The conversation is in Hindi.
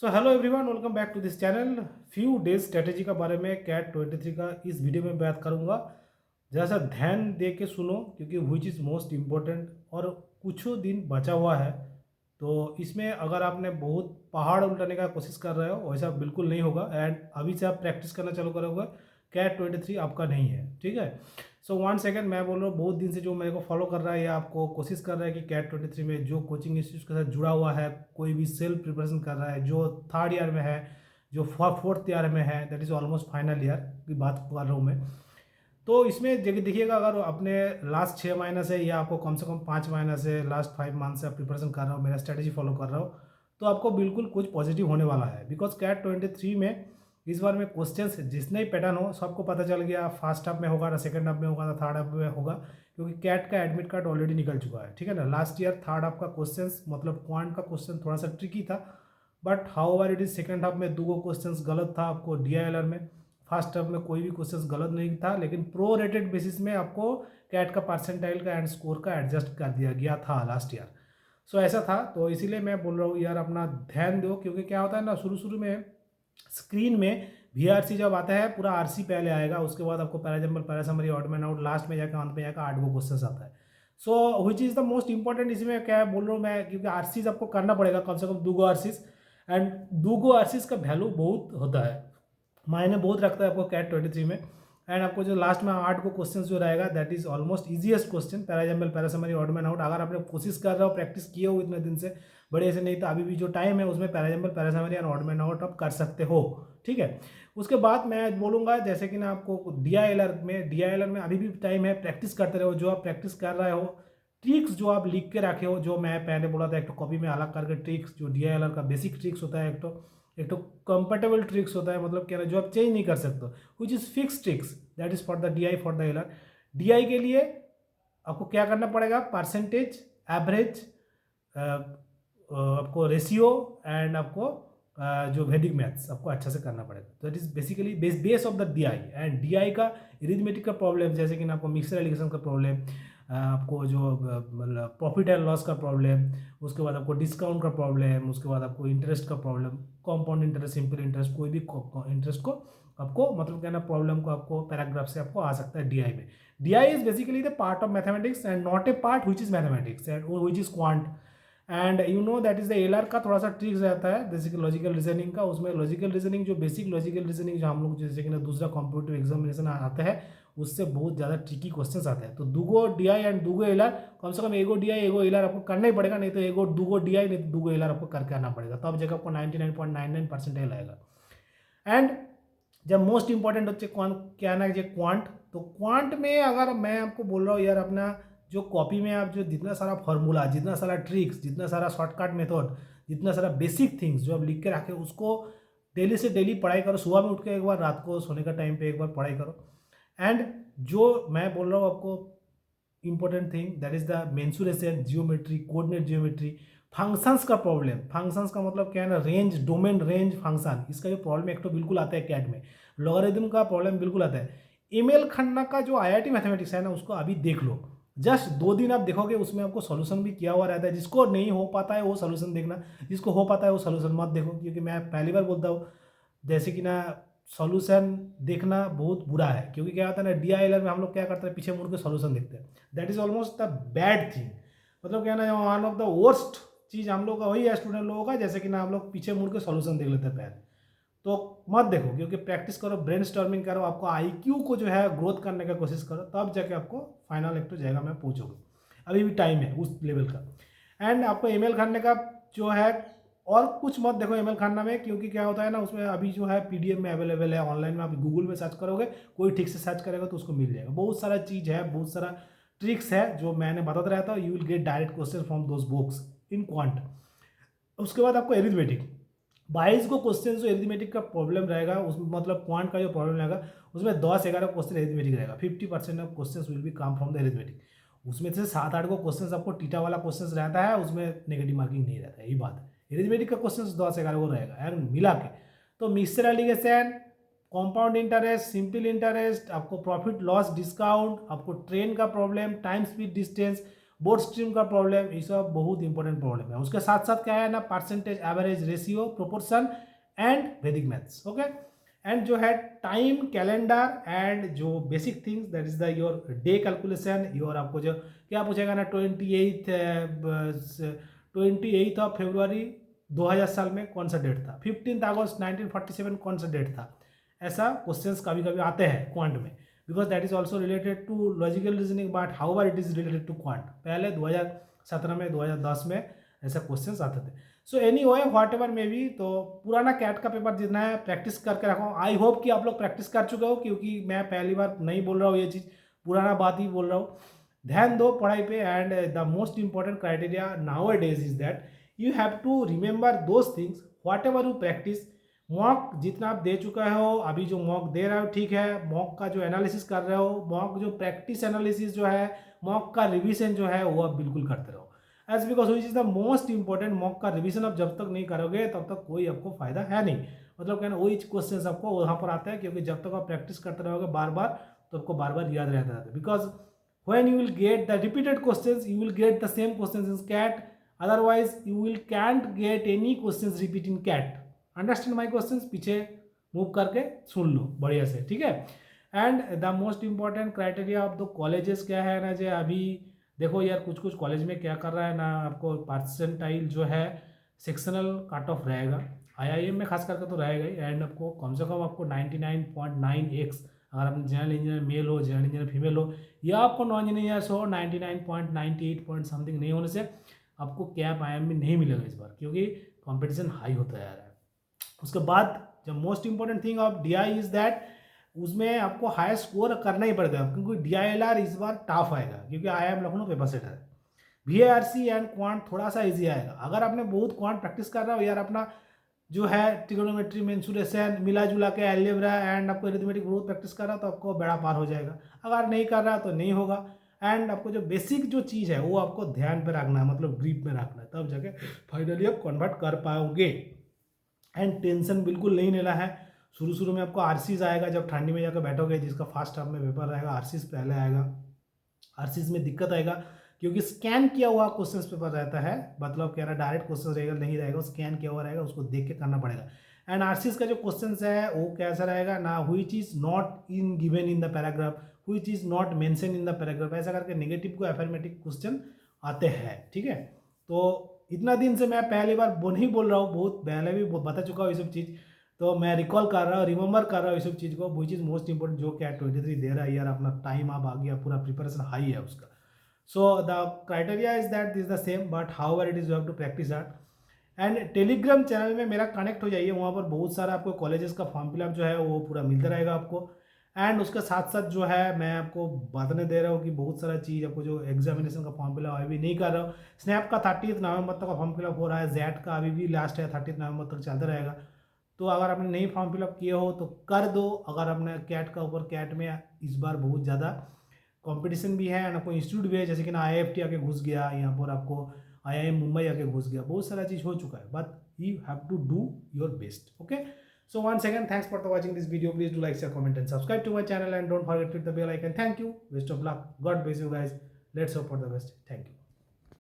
So hello everyone, welcome back to this channel. Few days strategy का बारे में कैट 23 का इस वीडियो में बात करूंगा। जरा सा ध्यान दे के सुनो क्योंकि विच इज़ मोस्ट इम्पोर्टेंट और कुछ दिन बचा हुआ है। तो इसमें अगर आपने बहुत पहाड़ उल्टाने का कोशिश कर रहे हो वैसा बिल्कुल नहीं होगा। एंड अभी से आप प्रैक्टिस करना चालू करोगे, कैट 23 आपका नहीं है, ठीक है। सो वन सेकेंड, मैं बोल रहा हूँ बहुत दिन से जो मेरे को फॉलो कर रहा है या आपको कोशिश कर रहा है कि कैट 23 में जो कोचिंग इंस्टीट्यूट के साथ जुड़ा हुआ है, कोई भी सेल्फ प्रिपरेशन कर रहा है, जो थर्ड ईयर में है, जो फोर्थ ईयर में है, that is almost final year की बात कर रहा हूँ मैं। तो इसमें देखिएगा, अगर अपने लास्ट 6 महीने से या आपको कम से कम 5 महीने से लास्ट 5 मंथ से आप प्रिपरेशन कर रहे हो, मेरा स्ट्रेटेजी फॉलो कर रहे हो, तो आपको बिल्कुल कुछ पॉजिटिव होने वाला है। बिकॉज कैट 23 में इस बार में क्वेश्चंस जितने ही पैटर्न हो सबको पता चल गया। फर्स्ट हाफ में होगा ना, सेकंड हाफ में होगा ना, थर्ड हाफ में होगा, क्योंकि कैट का एडमिट कार्ड ऑलरेडी निकल चुका है, ठीक है ना। लास्ट ईयर थर्ड हाफ का क्वेश्चंस मतलब क्वांट का क्वेश्चन थोड़ा सा ट्रिकी था, but how ever it is second half में 2 क्वेश्चंस गलत था आपको DILR में। फर्स्ट हाफ में कोई भी क्वेश्चंस गलत नहीं था, लेकिन प्रो रेटेड बेसिस में आपको कैट का परसेंटाइल का एंड स्कोर का एडजस्ट कर दिया गया था लास्ट ईयर। सो ऐसा था, तो इसीलिए मैं बोल रहा हूँ यार अपना ध्यान दो, क्योंकि क्या होता है ना, शुरू शुरू में स्क्रीन में VRC जब आता है पूरा RC पहले आएगा, उसके बाद आपको para jumble, para summary, odd man out, last में जाकर अंत में जाकर 8 क्वेश्चन आता है। So which is the most important, इसमें क्या बोल रहा हूँ मैं, क्योंकि RCs आपको करना पड़ेगा कम से कम 2 RCs। एंड 2 RCs का वैल्यू बहुत होता है, मायने बहुत रखता है आपको कैट 23 में। एंड आपको जो लास्ट में 8 क्वेश्चन जो रहेगा that is almost easiest question, para jumble, para summary, odd man out. अगर आपने कोशिश कर रहे हो, प्रैक्टिस किए हो इतने दिन से, बड़े ऐसे नहीं तो अभी भी जो टाइम है उसमें parajumble, parasummary and odd man out आप कर सकते हो, ठीक है। उसके बाद मैं बोलूँगा जैसे कि ना आपको DILR में अभी भी टाइम है, प्रैक्टिस करते रहो। जो आप प्रैक्टिस कर रहे हो, ट्रिक्स जो आप लिख के रखे हो, जो मैं पहले बोला था, एक तो कॉपी में अलग करके ट्रिक्स, जो DILR का बेसिक ट्रिक्स होता है, एक तो कंफर्टेबल ट्रिक्स होता है, मतलब क्या है, जो आप चेंज नहीं कर सकते, which is fix tricks, that is for the DI, for the LR। DI के लिए आपको क्या करना पड़ेगा, परसेंटेज, एवरेज, आपको रेशियो, एंड आपको जो वैदिक मैथ्स आपको अच्छा से करना पड़ेगा। तो that is basically base of the DI। And DI का इरिथमेटिक का प्रॉब्लम, जैसे कि ना आपको मिक्सर एलिगेशन का प्रॉब्लम, आपको जो मतलब प्रॉफिट एंड लॉस का प्रॉब्लम, उसके बाद आपको डिस्काउंट का प्रॉब्लम, उसके बाद आपको इंटरेस्ट का problem, compound interest, simple interest, कोई भी इंटरेस्ट को आपको मतलब क्या ना प्रॉब्लम को आपको पैराग्राफ से आपको आ सकता है DI में। DI is basically the part of mathematics and not a part which is mathematics and which is quant. And you know that is the LR का थोड़ा सा ट्रिक्स रहता है, जैसे कि लॉजिकल रीजनिंग का। उसमें लॉजिकल रीजनिंग, जो बेसिक लॉजिकल रीजनिंग जो हम लोग जैसे कि ना दूसरा कॉम्पिटिटिव एग्जामिनेशन आता है, उससे बहुत ज़्यादा ट्रिकी क्वेश्चंस आते हैं। तो 2 DI एंड 2 LR, कम से कम 1 DI 1 LR आपको करना ही पड़ेगा, नहीं तो 2 DI नहीं तो 2 LR आपको करके आना पड़ेगा, तब जगह आपको 99.99% आएगा। एंड जब मोस्ट इंपॉर्टेंट होते क्या ना जो क्वांट, तो क्वांट में अगर मैं आपको बोल रहा हूँ यार, अपना जो कॉपी में आप जो जितना सारा फार्मूला, जितना सारा ट्रिक्स, जितना सारा शॉर्टकट मेथड, जितना सारा बेसिक थिंग्स जो आप लिख के रखे, उसको डेली से डेली पढ़ाई करो। सुबह में उठ के एक बार, रात को सोने का टाइम पे एक बार पढ़ाई करो। एंड जो मैं बोल रहा हूँ आपको important thing, that is the mensuration, geometry, coordinate geometry, functions का प्रॉब्लम। फंक्शंस का मतलब क्या है ना, रेंज, डोमेन, रेंज, फंक्शन, इसका जो प्रॉब्लम एक तो बिल्कुल आता है कैट में। लॉगरिथम का प्रॉब्लम बिल्कुल आता है। एमएल खन्ना का जो IIT मैथमेटिक्स है ना, उसको अभी देख लो, जस्ट 2 दिन आप देखोगे, उसमें आपको सोल्यूशन भी किया हुआ रहता है। जिसको नहीं हो पाता है वो सोल्यूशन देखना, जिसको हो पाता है वो सोल्यूशन मत देखो, क्योंकि मैं पहली बार बोलता हूँ जैसे कि ना, सॉल्यूशन देखना बहुत बुरा है। क्योंकि क्या होता है ना, DILR में हम लोग क्या करते हैं, पीछे मुड़ के सॉल्यूशन देखते हैं, that is almost the bad thing. मतलब क्या ना, वन ऑफ द वर्स्ट चीज़ हम लोग का वही है स्टूडेंट लोगों का, जैसे कि ना हम लोग पीछे मुड़ के सॉल्यूशन देख लेते हैं पहले। तो मत देखो, क्योंकि प्रैक्टिस करो, ब्रेन स्टॉर्मिंग करो, आपको IQ को जो है ग्रोथ करने का कोशिश करो, तब जाके आपको फाइनल एक तो जगह में पहुँचोगे। अभी भी टाइम है उस लेवल का। एंड आपको ईमेल करने का जो है, और कुछ मत देखो ईमेल खाना में, क्योंकि क्या होता है ना, उसमें अभी जो है PDF में अवेलेबल है, ऑनलाइन में आप गूगल में सर्च करोगे, कोई ठीक से सर्च करेगा तो उसको मिल जाएगा। बहुत सारा चीज़ है, बहुत सारा ट्रिक्स है जो मैंने बताता रहता हूँ। You will get direct question from those books in quant. उसके बाद आपको एरिथमेटिक, 22 को क्वेश्चन जो एरिथमेटिक का प्रॉब्लम रहेगा, उसमें मतलब क्वांट का जो प्रॉब्लम रहेगा, उसमें 10-11 क्वेश्चन एरिथमेटिक रहेगा। 50% of question will be come from the arithmetic. उसमें से 7-8 को क्वेश्चन आपको टीटा वाला क्वेश्चन रहता है, उसमें नेगेटिव मार्किंग नहीं रहता है, यही बात है। एरिथमेटिक का क्वेश्चन 10-11 को रहेगा एंड मिला के। तो mixture allegation, compound interest, simple interest, आपको प्रॉफिट लॉस डिस्काउंट, आपको ट्रेन का problem, time speed distance, board stream का प्रॉब्लम, ये सब बहुत इंपॉर्टेंट प्रॉब्लम है। उसके साथ साथ क्या है ना, percentage, average, ratio, proportion and वैदिक मैथ्स। ओके, एंड जो है टाइम, कैलेंडर एंड जो basic things, that is the your day calculation, your आपको जो क्या पूछेगा ना, 28 ऑफ फरवरी 2000 साल में कौन सा डेट था, 15 अगस्त 1947 कौन सा डेट था, ऐसा क्वेश्चंस कभी कभी आते हैं क्वांट में, because that is also related to logical reasoning, but how it is related to quant. पहले 2017 में, 2010 में ऐसा क्वेश्चंस आते थे। So anyway whatever may be, तो पुराना कैट का पेपर जितना है प्रैक्टिस करके रखो। आई होप कि आप लोग प्रैक्टिस कर चुके हो, क्योंकि मैं पहली बार नहीं बोल रहा हूँ ये चीज़, पुराना बात ही बोल रहा हूँ। ध्यान दो पढ़ाई पे, and the most important criteria nowadays is that you have to remember those things whatever you practice. Mock जितना आप दे चुका हो, अभी जो मॉक दे रहे हो ठीक है, मॉक का जो एनालिसिस कर रहे हो, मॉक जो प्रैक्टिस एनालिसिस जो है, मॉक का रिविजन जो है वो आप बिल्कुल करते रहो। As because which is the most important, mock का रिविजन आप जब तक नहीं करोगे तब तक कोई आपको फायदा है नहीं। मतलब क्या ना, वही क्वेश्चन आपको वहाँ पर आता है, क्योंकि जब तक आप प्रैक्टिस करते रहोगे बार बार, तो आपको बार बार याद रहता है। Because when you will get the repeated questions, you will get the same questions in CAT, otherwise you will can't get any questions repeat in CAT. Understand my questions? पीछे मूव करके सुन लो बढ़िया से, ठीक है। And the most important criteria of the colleges क्या है ना, जो अभी देखो यार, कुछ कुछ कॉलेज में क्या कर रहा है ना, आपको परसेंटाइल जो है सेक्शनल कट ऑफ रहेगा, IIM में खास करके तो रहेगा ही, एंड आपको कम से कम आपको 99.9x, अगर आप जनरल इंजीनियर मेल हो, जनरल इंजीनियर फीमेल हो, या आपको नॉन इंजीनियर्स हो 99.98 पॉइंट समथिंग नहीं होने से आपको कैप IIM में नहीं मिलेगा इस बार, क्योंकि कंपटीशन हाई होता जा रहा है। उसके बाद जो most important thing of DI is that उसमें आपको हाई स्कोर करना ही पड़ेगा, क्योंकि DILR इस बार टफ आएगा, क्योंकि IIM लखनऊ पेपर सेटर है। VARC एंड क्वांट थोड़ा सा ईजी आएगा। अगर आपने बहुत क्वांट प्रैक्टिस कर रहा हो यार, अपना जो है ट्रिगोनोमेट्री, मेंसुरेशन, मिला जुला के एल्जेब्रा एंड आपको अरिथमेटिक बहुत प्रैक्टिस कर रहा है तो आपको बेड़ा पार हो जाएगा। अगर नहीं कर रहा तो नहीं होगा। एंड आपको जो बेसिक जो चीज़ है वो आपको ध्यान पे रखना है, मतलब ग्रिप में रखना है, तब जाके फाइनली आप कन्वर्ट कर पाओगे। एंड टेंशन बिल्कुल नहीं लेना है। शुरू शुरू में आपको आरसीज आएगा, जब ठंडी में जाकर बैठोगे, जिसका फर्स्ट टर्म में पेपर रहेगा, आरसीज पहले आएगा। आरसीज में दिक्कत आएगा क्योंकि स्कैन किया हुआ क्वेश्चन पेपर रहता है, मतलब कह रहा है डायरेक्ट क्वेश्चन रहेगा नहीं रहेगा, स्कैन किया हुआ रहेगा, उसको देख के करना पड़ेगा। एंड आरसीज का जो क्वेश्चन है वो कैसा रहेगा ना, which is not in given in the paragraph, which is not mention in the paragraph, ऐसा करके नेगेटिव को अफर्मेटिव क्वेश्चन आते हैं, ठीक है। तो इतना दिन से मैं पहली बार नहीं बोल रहा हूँ, बहुत पहले भी बता चुका हूँ ये सब चीज़, तो मैं रिकॉल कर रहा हूँ, रिमेंबर कर रहा हूँ ये सब चीज़ को, विच इज़ मोस्ट इंपॉर्टेंट, जो क्या 23 दे रहा है यार, अपना टाइम आप आ गया, पूरा प्रिपरेशन हाई है उसका। So the criteria is that this is the same, but however it is you have to practice that. And Telegram channel में मेरा कनेक्ट हो जाइए, वहाँ पर बहुत सारा आपको कॉलेजेस का फॉर्म फिलअप जो है वो पूरा मिलता रहेगा आपको। एंड उसके साथ साथ जो है मैं आपको बताने दे रहा हूँ कि बहुत सारा चीज़ आपको जो एग्जामिनेशन का फॉर्म फिलअप अभी नहीं कर रहा हूँ। स्नैप का 30 नवंबर तक का फॉर्म फिलअप हो रहा है, जेट का अभी भी लास्ट है, 30 नवंबर तक चलता रहेगा। तो अगर आपने नहीं फॉर्म फिलअप किए हो तो कर दो। अगर आपने कैट का ऊपर, कैट में इस बार बहुत ज़्यादा कंपटीशन भी है, एंड आपको इंस्टीट्यूट भी है, जैसे कि ना IIFT आके घुस गया, यहाँ पर आपको IIM मुंबई आके घुस गया, बहुत सारा चीज़ हो चुका है, but you have to do your best. Okay, so once again thanks for watching this video. Please do like, share, comment and subscribe to my channel, and don't forget to hit the bell icon. Thank you, best of luck, God bless you guys, let's hope for the best. Thank you.